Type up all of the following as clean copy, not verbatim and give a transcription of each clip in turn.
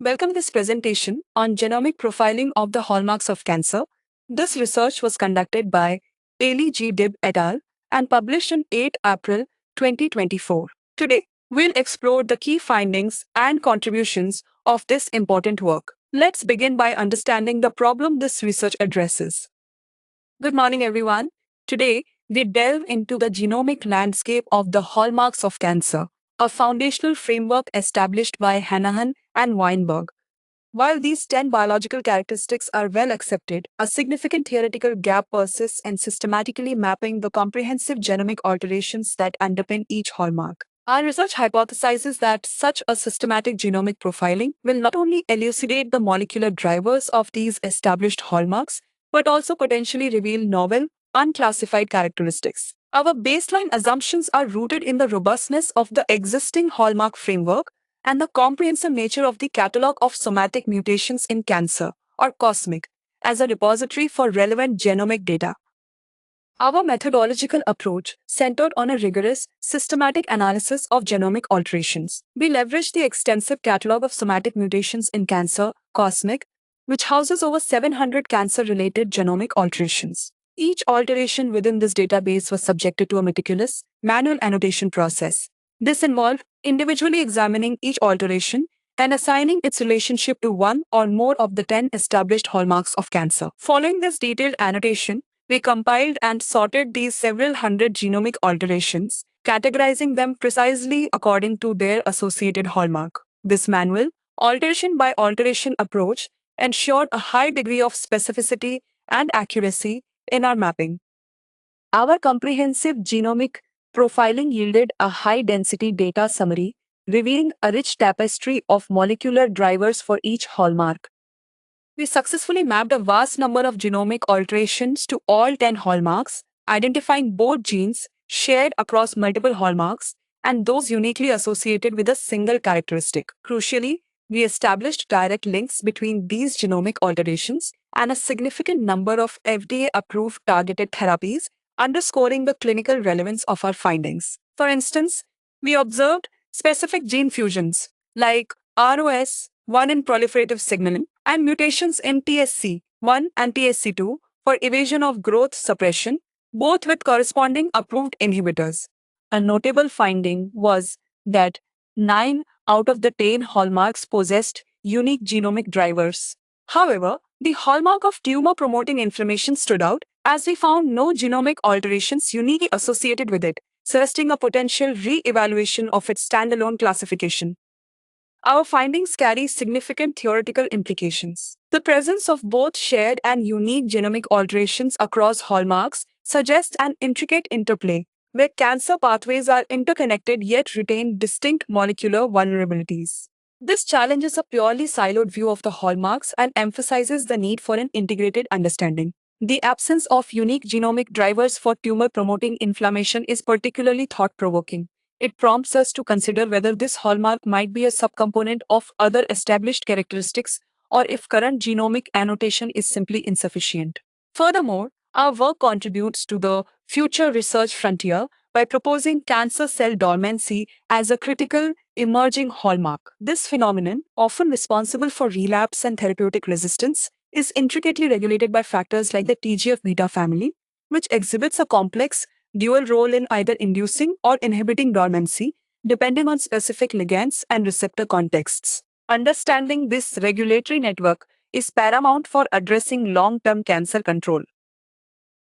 Welcome to this presentation on genomic profiling of the hallmarks of cancer. This research was conducted by Bailey G. Dibb et al. And published on 8 April 2024. Today, we'll explore the key findings and contributions of this important work. Let's begin by understanding the problem this research addresses. Good morning, everyone. Today, we delve into the genomic landscape of the hallmarks of cancer, a foundational framework established by Hanahan and Weinberg. While these 10 biological characteristics are well accepted, a significant theoretical gap persists in systematically mapping the comprehensive genomic alterations that underpin each hallmark. Our research hypothesizes that such a systematic genomic profiling will not only elucidate the molecular drivers of these established hallmarks, but also potentially reveal novel, unclassified characteristics. Our baseline assumptions are rooted in the robustness of the existing hallmark framework and the comprehensive nature of the catalog of somatic mutations in cancer, or COSMIC, as a repository for relevant genomic data. Our methodological approach centered on a rigorous, systematic analysis of genomic alterations. We leverage the extensive catalog of somatic mutations in cancer, COSMIC, which houses over 700 cancer-related genomic alterations. Each alteration within this database was subjected to a meticulous, manual annotation process. This involved individually examining each alteration and assigning its relationship to one or more of the 10 established hallmarks of cancer. Following this detailed annotation, we compiled and sorted these several hundred genomic alterations, categorizing them precisely according to their associated hallmark. This manual, alteration by alteration approach ensured a high degree of specificity and accuracy in our mapping. Our comprehensive genomic profiling yielded a high-density data summary, revealing a rich tapestry of molecular drivers for each hallmark. We successfully mapped a vast number of genomic alterations to all 10 hallmarks, identifying both genes shared across multiple hallmarks and those uniquely associated with a single characteristic. Crucially, we established direct links between these genomic alterations and a significant number of FDA-approved targeted therapies, underscoring the clinical relevance of our findings. For instance, we observed specific gene fusions like ROS1 in proliferative signaling and mutations in TSC1 and TSC2 for evasion of growth suppression, both with corresponding approved inhibitors. A notable finding was that 9 out of the 10 hallmarks possessed unique genomic drivers. However, the hallmark of tumor-promoting inflammation stood out as we found no genomic alterations uniquely associated with it, suggesting a potential re-evaluation of its standalone classification. Our findings carry significant theoretical implications. The presence of both shared and unique genomic alterations across hallmarks suggests an intricate interplay, where cancer pathways are interconnected yet retain distinct molecular vulnerabilities. This challenges a purely siloed view of the hallmarks and emphasizes the need for an integrated understanding. The absence of unique genomic drivers for tumor-promoting inflammation is particularly thought-provoking. It prompts us to consider whether this hallmark might be a subcomponent of other established characteristics or if current genomic annotation is simply insufficient. Furthermore, our work contributes to the future research frontier by proposing cancer cell dormancy as a critical emerging hallmark. This phenomenon, often responsible for relapse and therapeutic resistance, is intricately regulated by factors like the TGF-beta family, which exhibits a complex dual role in either inducing or inhibiting dormancy, depending on specific ligands and receptor contexts. Understanding this regulatory network is paramount for addressing long-term cancer control.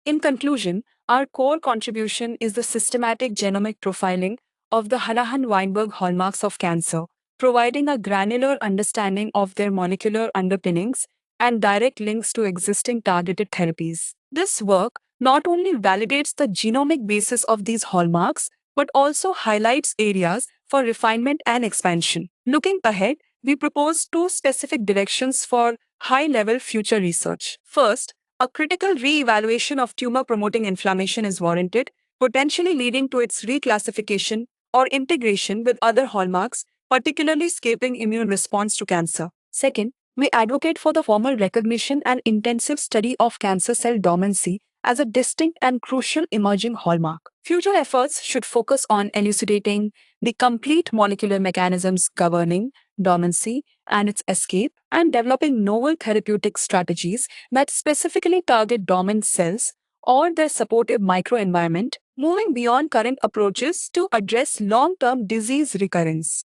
In conclusion, our core contribution is the systematic genomic profiling of the Hanahan-Weinberg hallmarks of cancer, providing a granular understanding of their molecular underpinnings and direct links to existing targeted therapies. This work not only validates the genomic basis of these hallmarks, but also highlights areas for refinement and expansion. Looking ahead, we propose two specific directions for high-level future research. First, a critical re-evaluation of tumor-promoting inflammation is warranted, potentially leading to its reclassification or integration with other hallmarks, particularly shaping immune response to cancer. Second, we advocate for the formal recognition and intensive study of cancer cell dormancy as a distinct and crucial emerging hallmark. Future efforts should focus on elucidating the complete molecular mechanisms governing dormancy and its escape, and developing novel therapeutic strategies that specifically target dormant cells or their supportive microenvironment, moving beyond current approaches to address long term disease recurrence.